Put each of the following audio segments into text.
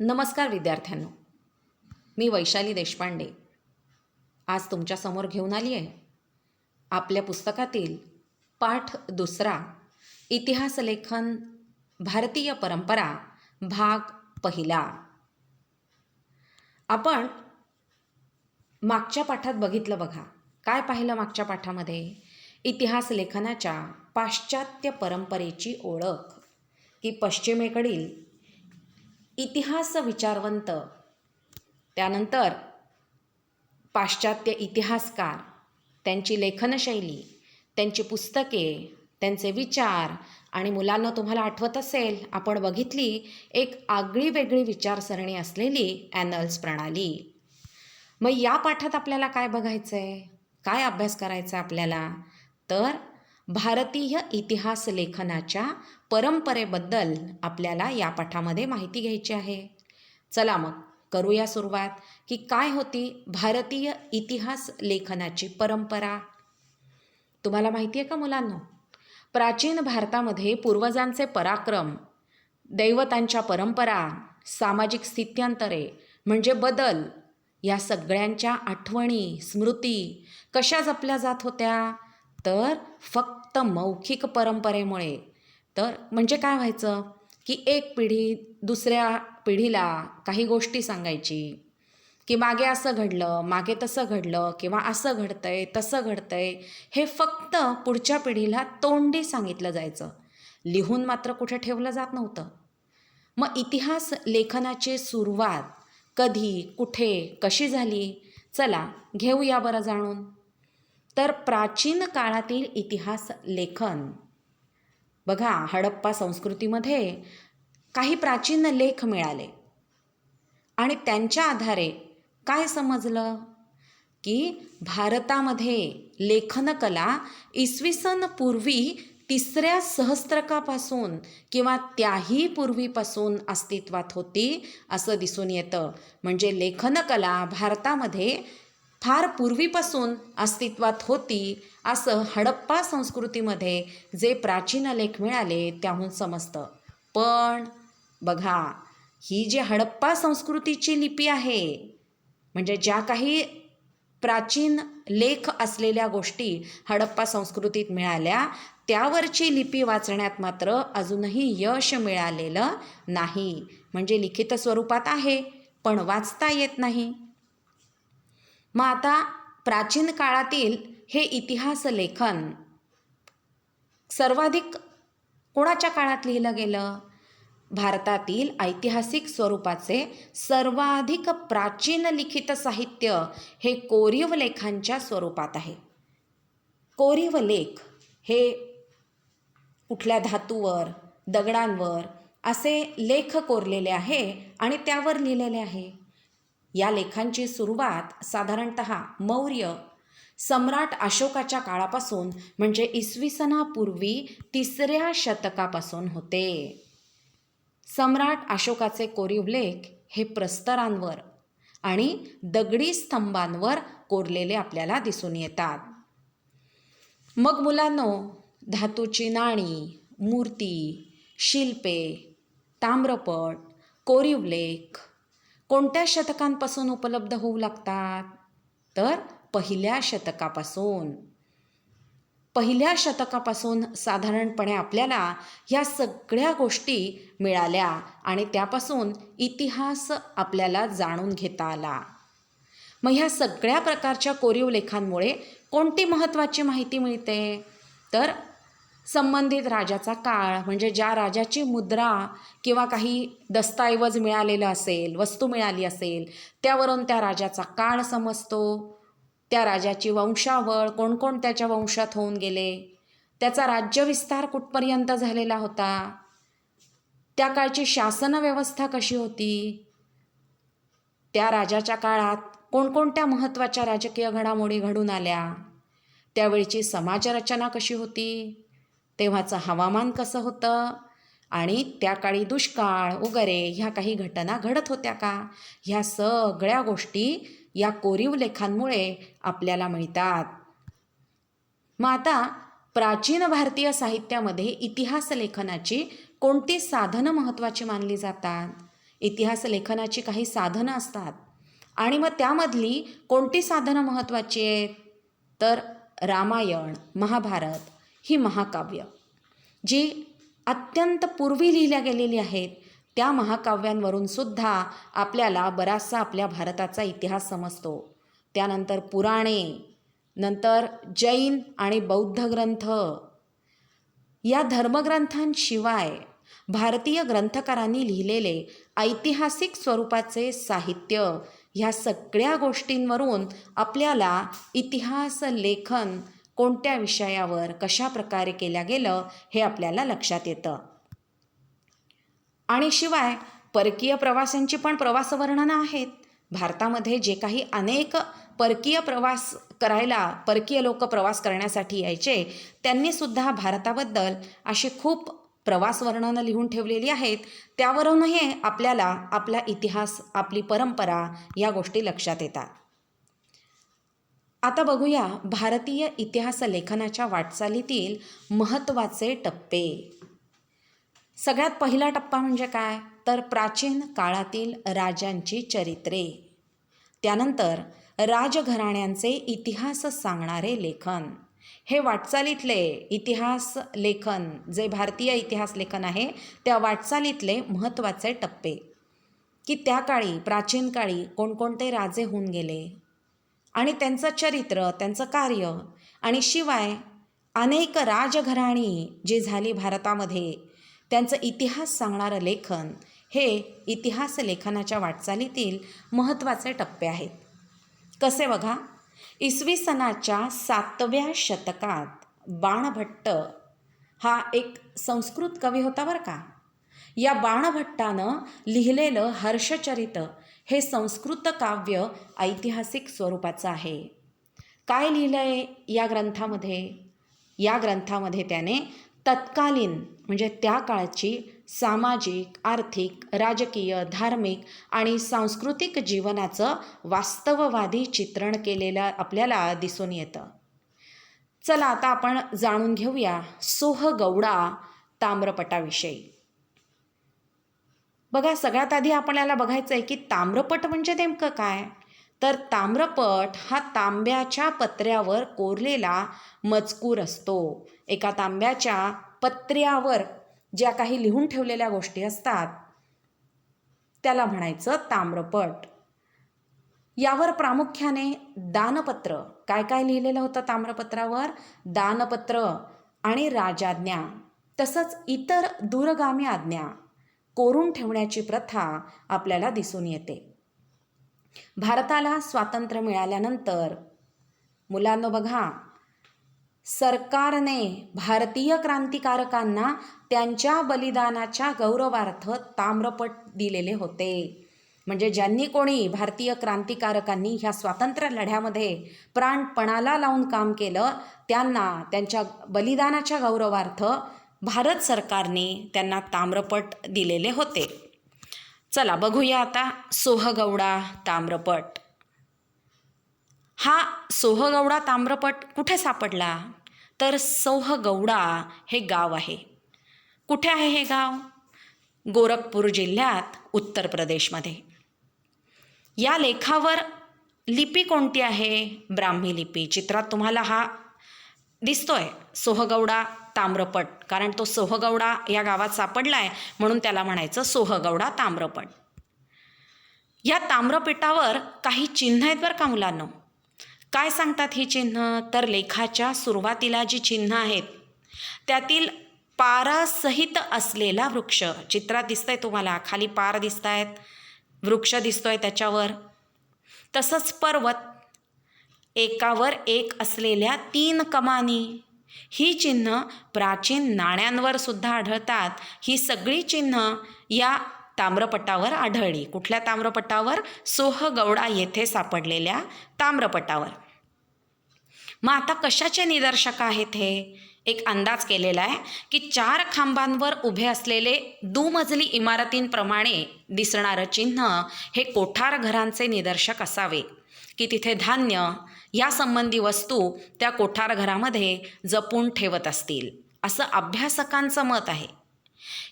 नमस्कार विद्यार्थ्यांनो, मी वैशाली देशपांडे आज तुमच्यासमोर घेऊन आली आहे आपल्या पुस्तकातील पाठ दुसरा इतिहास लेखन भारतीय परंपरा भाग पहिला. आपण मागच्या पाठात बघितलं बघा. काय पाहिलं मागच्या पाठामध्ये? इतिहास लेखनाच्या पाश्चात्य परंपरेची ओळख, की पश्चिमेकडील इतिहास विचारवंत, त्यानंतर पाश्चात्य इतिहासकार, त्यांची लेखनशैली, त्यांची पुस्तके, त्यांचे विचार, आणि मुलांना तुम्हाला आठवत असेल आपण बघितली एक आगळी वेगळी विचारसरणी असलेली ॲनल्स प्रणाली. मग या पाठात आपल्याला काय बघायचं आहे, काय अभ्यास करायचा आपल्याला? तर भारतीय इतिहास लेखनाच्या परंपरेबद्दल आपल्याला या पाठामध्ये माहिती घ्यायची आहे. चला मग करूया सुरुवात, की काय होती भारतीय इतिहास लेखनाची परंपरा. तुम्हाला माहिती आहे का मुलांनो? प्राचीन भारतामध्ये पूर्वजांचे पराक्रम, दैवतांच्या परंपरा, सामाजिक स्थित्यंतरे म्हणजे बदल, या सगळ्यांच्या आठवणी, स्मृती कशा जपल्या जात होत्या? तर फक्त मौखिक परंपरेमुळे. तर म्हणजे काय व्हायचं, की एक पिढी दुसऱ्या पिढीला काही गोष्टी सांगायची, की मागे असं घडलं, मागे तसं घडलं, किंवा असं घडतंय, तसं घडतंय, हे फक्त पुढच्या पिढीला तोंडी सांगितलं जायचं, लिहून मात्र कुठे ठेवलं जात नव्हतं. मग इतिहास लेखनाची सुरुवात कधी, कुठे, कशी झाली? चला घेऊया बरं जाणून. तर प्राचीन काळातील इतिहास लेखन बघा, हडप्पा संस्कृतीमध्ये काही प्राचीन लेख मिळाले आणि त्यांच्या आधारे काय समजलं, की भारतामध्ये लेखनकला इसवी सन पूर्वी 3ऱ्या सहस्त्रकापासून किंवा त्याही पूर्वीपासून अस्तित्वात होती असं दिसून येतं. म्हणजे लेखनकला भारतामध्ये फार पूर्वीपासून अस्तित्वात होती असं हडप्पा संस्कृतीमध्ये जे प्राचीन लेख मिळाले त्याहून समजतं. पण बघा, ही जी हडप्पा संस्कृतीची लिपी आहे, म्हणजे ज्या काही प्राचीन लेख असलेल्या गोष्टी हडप्पा संस्कृतीत मिळाल्या, त्यावरची लिपी वाचण्यात मात्र अजूनही यश मिळालेलं नाही. म्हणजे लिखित स्वरूपात आहे पण वाचता येत नाही. मग आता प्राचीन काळातील हे इतिहास लेखन सर्वाधिक कोणाच्या काळात लिहिलं गेलं? भारतातील ऐतिहासिक स्वरूपाचे सर्वाधिक प्राचीन लिखित साहित्य हे कोरीव लेखांच्या स्वरूपात आहे. कोरीव लेख हे कुठल्या धातूवर, दगडांवर असे लेख कोरलेले आहे आणि त्यावर लिहिलेले आहे. या लेखांची सुरुवात साधारणतः मौर्य सम्राट अशोकाच्या काळापासून म्हणजे इसवी सनापूर्वी 3ऱ्या शतकापासून होते. सम्राट अशोकाचे कोरीव लेख हे प्रस्तरांवर आणि दगडी स्तंभांवर कोरलेले आपल्याला दिसून येतात. मग मुलांनो, धातूची नाणी, मूर्ती, शिल्पे, ताम्रपट, कोरीव लेख कोणत्या शतकांपासून उपलब्ध होऊ लागतात? तर पहिल्या शतकापासून साधारणपणे आपल्याला ह्या सगळ्या गोष्टी मिळाल्या आणि त्यापासून इतिहास आपल्याला जाणून घेता आला. मग ह्या सगळ्या प्रकारच्या कोरीव लेखांमुळे कोणती महत्त्वाची माहिती मिळते? तर संबंधित राजाचा काळ, म्हणजे ज्या राजाची मुद्रा किंवा काही दस्तऐवज मिळालेलं असेल, वस्तू मिळाली असेल, त्यावरून त्या राजाचा काळ समजतो. त्या राजाची वंशावळ, कोण कोण त्याच्या वंशात होऊन गेले, त्याचा राज्यविस्तार कुठपर्यंत झालेला होता, त्या काळची शासन व्यवस्था कशी होती, त्या राजाच्या काळात कोणकोणत्या महत्त्वाच्या राजकीय घडामोडी घडून आल्या, त्यावेळची समाजरचना कशी होती, तेव्हाचं हवामान कसं होतं, आणि त्या काळी दुष्काळ वगैरे ह्या काही घटना घडत होत्या का, ह्या सगळ्या गोष्टी या कोरीव लेखांमुळे आपल्याला मिळतात. मग आता प्राचीन भारतीय साहित्यामध्ये इतिहास लेखनाची कोणती साधनं महत्त्वाची मानली जातात? इतिहास लेखनाची काही साधनं असतात आणि मग त्यामधली कोणती साधनं महत्त्वाची आहेत? तर रामायण, महाभारत ही महाकाव्य जी अत्यंत पूर्वी लिहिल्या गेलेली आहेत, त्या महाकाव्यांवरून सुद्धा आपल्याला बराचसा आपल्या भारताचा इतिहास समजतो. त्यानंतर पुराणे, नंतर जैन आणि बौद्ध ग्रंथ, या धर्मग्रंथांशिवाय भारतीय ग्रंथकारांनी लिहिलेले ऐतिहासिक स्वरूपाचे साहित्य, ह्या सगळ्या गोष्टींवरून आपल्याला इतिहास लेखन कोणत्या विषयावर कशा प्रकारे केलं गेलं हे आपल्याला लक्षात येतं. आणि शिवाय परकीय प्रवाशांची पण प्रवास वर्णनं आहेत. भारतामध्ये जे काही अनेक परकीय लोक प्रवास करण्यासाठी यायचे, त्यांनीसुद्धा भारताबद्दल अशी खूप प्रवास वर्णनं लिहून ठेवलेली आहेत. त्यावरूनही आपल्याला आपला इतिहास, आपली परंपरा या गोष्टी लक्षात येतात. आता बघूया भारतीय इतिहास लेखनाच्या वाटचालीतील महत्त्वाचे टप्पे. सगळ्यात पहिला टप्पा म्हणजे काय? तर प्राचीन काळातील राजांची चरित्रे. त्यानंतर राजघराण्यांचे इतिहास सांगणारे लेखन. हे वाटचालीतले इतिहास लेखन, जे भारतीय इतिहास लेखन आहे, त्या वाटचालीतले महत्त्वाचे टप्पे, की त्या काळी, प्राचीन काळी कोणकोणते राजे होऊन गेले आणि त्यांचं चरित्र, त्यांचं कार्य, आणि शिवाय अनेक राजघराणी जी झाली भारतामध्ये, त्यांचं इतिहास सांगणारं लेखन, हे इतिहास लेखनाच्या वाटचालीतील महत्त्वाचे टप्पे आहेत. कसे बघा, इसवी सनाच्या 7व्या शतकात बाणभट्ट हा एक संस्कृत कवी होता बरं का. या बाणभट्टानं लिहिलेलं हर्षचरित हे संस्कृत काव्य ऐतिहासिक स्वरूपाचं आहे. काय लिहिलं आहे या ग्रंथामध्ये? या ग्रंथामध्ये त्याने तत्कालीन म्हणजे त्या काळची सामाजिक, आर्थिक, राजकीय, धार्मिक आणि सांस्कृतिक जीवनाचं वास्तववादी चित्रण केलेलं आपल्याला दिसून येतं. चला आता आपण जाणून घेऊया सोहगौडा ताम्रपटाविषयी. बघा, सगळ्यात आधी आपल्याला बघायचं आहे की ताम्रपट म्हणजे नेमकं काय? तर ताम्रपट हा तांब्याच्या पत्र्यावर कोरलेला मजकूर असतो. एका तांब्याच्या पत्र्यावर ज्या काही लिहून ठेवलेल्या गोष्टी असतात त्याला म्हणायचं ताम्रपट. यावर प्रामुख्याने दानपत्र, काय काय लिहिलेलं होतं ताम्रपत्रावर? दानपत्र आणि राजाज्ञा, तसंच इतर दूरगामी आज्ञा कोरून ठेवण्याची प्रथा आपल्याला दिसून येते. भारताला स्वातंत्र्य मिळाल्यानंतर मुलांनो बघा, सरकारने भारतीय क्रांतिकारकांना त्यांच्या बलिदानाच्या गौरवार्थ ताम्रपट दिलेले होते. म्हणजे ज्यांनी कोणी भारतीय क्रांतिकारकांनी ह्या स्वातंत्र्य लढ्यामध्ये प्राणपणाला लावून काम केलं, त्यांना त्यांच्या बलिदानाच्या गौरवार्थ भारत सरकारने त्यांना ताम्रपट दिलेले होते. चला बघूया आता सोहगौडा ताम्रपट. हा सोहगौडा ताम्रपट कुठे सापडला? तर सोहगौडा हे गाव आहे. कुठे आहे हे गाव? गोरखपूर जिल्ह्यात, उत्तर प्रदेशमध्ये. या लेखावर लिपी कोणती आहे? ब्राह्मी लिपी. चित्रात तुम्हाला हा दिसतोय सोहगौडा ताम्रपट, कारण तो सोहगौडा या गावात सापडला आहे म्हणून त्याला म्हणायचं सोहगौडा ताम्रपट. या ताम्रपीठावर काही चिन्ह आहेत बरं का मुलांनो. काय सांगतात ही चिन्ह? तर लेखाच्या सुरुवातीला जी चिन्ह आहेत त्यातील पारासहित असलेला वृक्ष, चित्रात दिसतंय तुम्हाला, खाली पार दिसत आहेत, वृक्ष दिसतोय त्याच्यावर. तसंच पर्वत, एकावर एक असलेल्या 3 कमानी, ही चिन्ह प्राचीन नाण्यांवर सुद्धा आढळतात. ही सगळी चिन्ह या ताम्रपटावर आढळली. कुठल्या ताम्रपटावर? सोहगौडा येथे सापडलेल्या ताम्रपटावर. मग आता कशाचे निदर्शक आहेत हे? एक अंदाज केलेला आहे की 4 खांबांवर उभे असलेले दुमजली इमारतींप्रमाणे दिसणारं चिन्ह हे कोठार घरांचे निदर्शक असावे, की तिथे धान्य या संबंधी वस्तू त्या कोठार घरामध्ये जपून ठेवत असतील, असं अभ्यासकांचं मत आहे.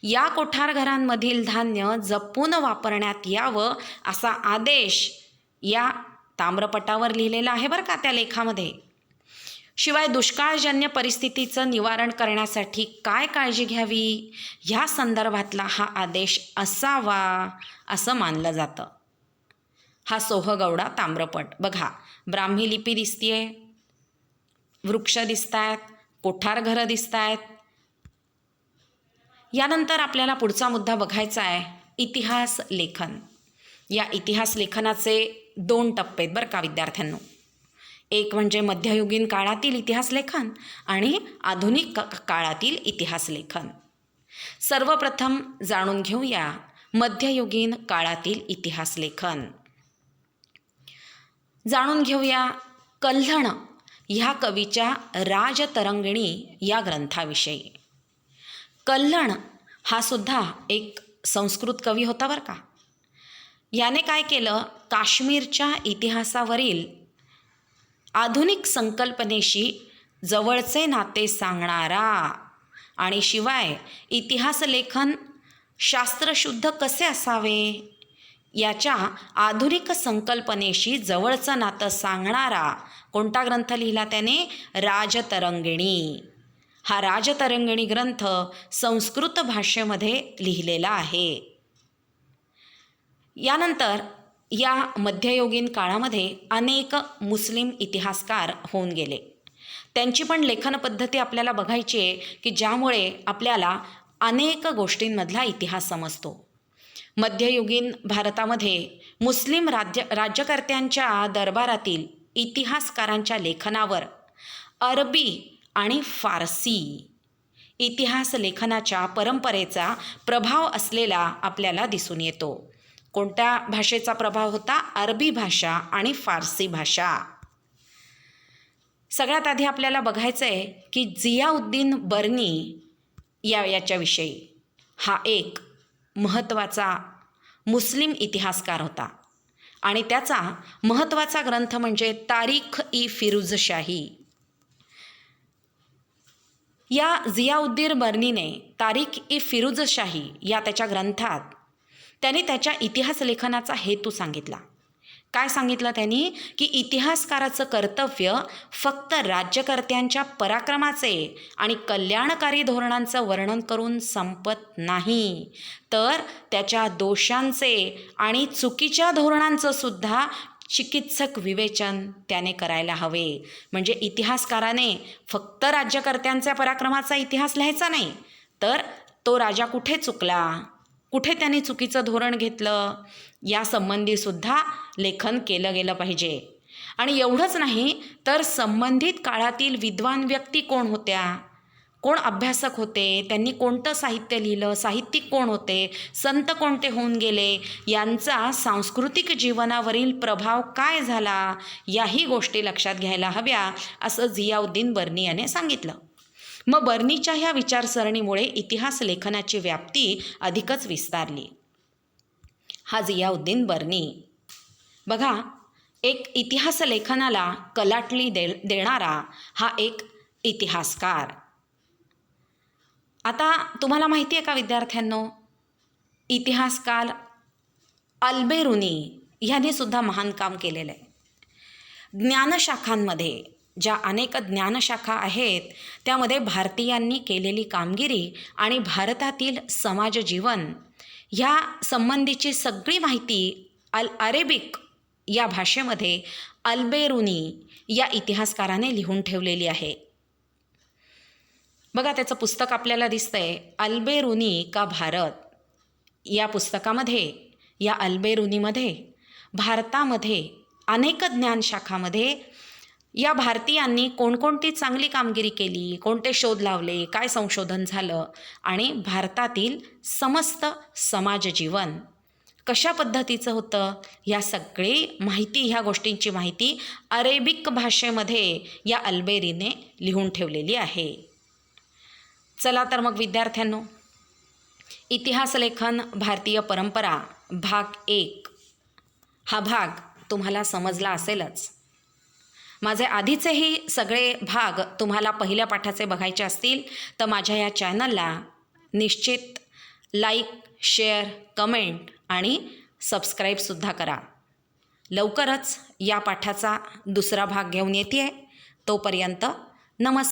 या कोठार घरांमधील धान्य जपून वापरण्यात यावं असा आदेश या ताम्रपटावर लिहिलेला आहे बरं का त्या लेखामध्ये. शिवाय दुष्काळजन्य परिस्थितीचं निवारण करण्यासाठी काय काळजी घ्यावी ह्या संदर्भातला हा आदेश असावा असं मानलं जातं. हा सोहगौडा ताम्रपट बघा, ब्राह्मी लिपी दिसतीये, वृक्ष दिसत आहेत, कोठार घरं दिसत आहेत. यानंतर आपल्याला पुढचा मुद्दा बघायचा आहे इतिहास लेखन. या इतिहास लेखनाचे 2 टप्पे आहेत बरं का विद्यार्थ्यांनो. एक म्हणजे मध्ययुगीन काळातील इतिहास लेखन आणि आधुनिक काळातील इतिहास लेखन. सर्वप्रथम जाणून घेऊया मध्ययुगीन काळातील इतिहास लेखन. जाणून घेऊया कल्हण ह्या कवीच्या राजतरंगिणी या ग्रंथाविषयी. कल्हण हा सुद्धा एक संस्कृत कवी होता बरं का. याने काय केलं, काश्मीरच्या इतिहासावरील आधुनिक संकल्पनेशी जवळचे नाते सांगणारा आणि शिवाय इतिहास लेखन शास्त्रशुद्ध कसे असावे याच्या आधुनिक संकल्पनेशी जवळचं नातं सांगणारा कोणता ग्रंथ लिहिला त्याने? राजतरंगिणी. हा राजतरंगिणी ग्रंथ संस्कृत भाषेमध्ये लिहिलेला आहे. यानंतर या मध्ययुगीन काळामध्ये अनेक मुस्लिम इतिहासकार होऊन गेले. त्यांची पण लेखन पद्धती आपल्याला बघायची आहे की ज्यामुळे आपल्याला अनेक गोष्टींमधला इतिहास समजतो. मध्ययुगीन भारतामध्ये मुस्लिम राज्यकर्त्यांच्या दरबारातील इतिहासकारांच्या लेखनावर अरबी आणि फारसी इतिहास लेखनाच्या परंपरेचा प्रभाव असलेला आपल्याला दिसून येतो. कोणत्या भाषेचा प्रभाव होता? अरबी भाषा आणि फारसी भाषा. सगळ्यात आधी आपल्याला बघायचं आहे की जियाउद्दीन बर्नी याच्याविषयी. हा एक महत्त्वाचा मुस्लिम इतिहासकार होता आणि त्याचा महत्त्वाचा ग्रंथ म्हणजे तारीख-इ-फिरोजशाही. या जियाउद्दीन बर्नीने तारीख-इ-फिरोजशाही या त्याच्या ग्रंथात त्यांनी त्याच्या इतिहास लेखनाचा हेतू सांगितला. काय सांगितलं त्यांनी? की इतिहासकाराचं कर्तव्य फक्त राज्यकर्त्यांच्या पराक्रमाचे आणि कल्याणकारी धोरणांचं वर्णन करून संपत नाही, तर त्याच्या दोषांचे आणि चुकीच्या धोरणांचं सुद्धा चिकित्सक विवेचन त्याने करायला हवे. म्हणजे इतिहासकाराने फक्त राज्यकर्त्यांच्या पराक्रमाचा इतिहास लिहायचा नाही, तर तो राजा कुठे चुकला, कुठे त्याने चुकीचं धोरण घेतलं यासंबंधीसुद्धा लेखन केलं गेलं पाहिजे. आणि एवढंच नाही तर संबंधित काळातील विद्वान व्यक्ती कोण होत्या, कोण अभ्यासक होते, त्यांनी कोणतं साहित्य लिहिलं, साहित्यिक कोण होते, संत कोणते होऊन गेले, यांचा सांस्कृतिक जीवनावरील प्रभाव काय झाला याही गोष्टी लक्षात घ्यायला हव्या असं जियाउद्दीन बर्नी याने सांगितलं. मग बर्नीच्या ह्या विचारसरणीमुळे इतिहास लेखनाची व्याप्ती अधिकच विस्तारली. हा जियाउद्दीन बर्नी बघा, एक इतिहास लेखनाला कलाटणी देणारा हा एक इतिहासकार. आता तुम्हाला माहिती आहे का विद्यार्थ्यांनो, इतिहासकार अल्बेरुनी ह्याने सुद्धा महान काम केलेलं आहे. ज्ञानशाखांमध्ये ज्या अनेक ज्ञानशाखा आहेत त्यामध्ये भारतीयांनी केलेली कामगिरी आणि भारतातील समाजजीवन ह्या संबंधीची सगळी माहिती अरेबिक या भाषेमध्ये अल्बेरुनी या इतिहासकाराने लिहून ठेवलेली आहे. बघा, त्याचं पुस्तक आपल्याला दिसतंय, अल्बेरुनी का भारत. या पुस्तकामध्ये, या अल्बेरुनीमध्ये भारतामध्ये अनेक ज्ञानशाखामध्ये या भारतीयांनी कोणकोणती चांगली कामगिरी केली, कोणते शोध लावले, काय संशोधन झालं आणि भारतातील समस्त समाजजीवन कशा पद्धतीचं होतं या सगळी माहिती, ह्या गोष्टींची माहिती अरेबिक भाषेमध्ये या अल्बेरीने लिहून ठेवलेली आहे. चला तर मग विद्यार्थ्यांनो, इतिहास लेखन भारतीय परंपरा भाग 1 हा भाग तुम्हाला समजला असेलच. माझे आधीचेही सगळे भाग तुम्हाला पहिल्या पाठाचे बघायचे असतील तर माझ्या या चॅनलला निश्चित लाईक, शेअर, कमेंट आणि सबस्क्राईबसुद्धा करा. लवकरच या पाठाचा दुसरा भाग घेऊन येते आहे. तोपर्यंत नमस्कार.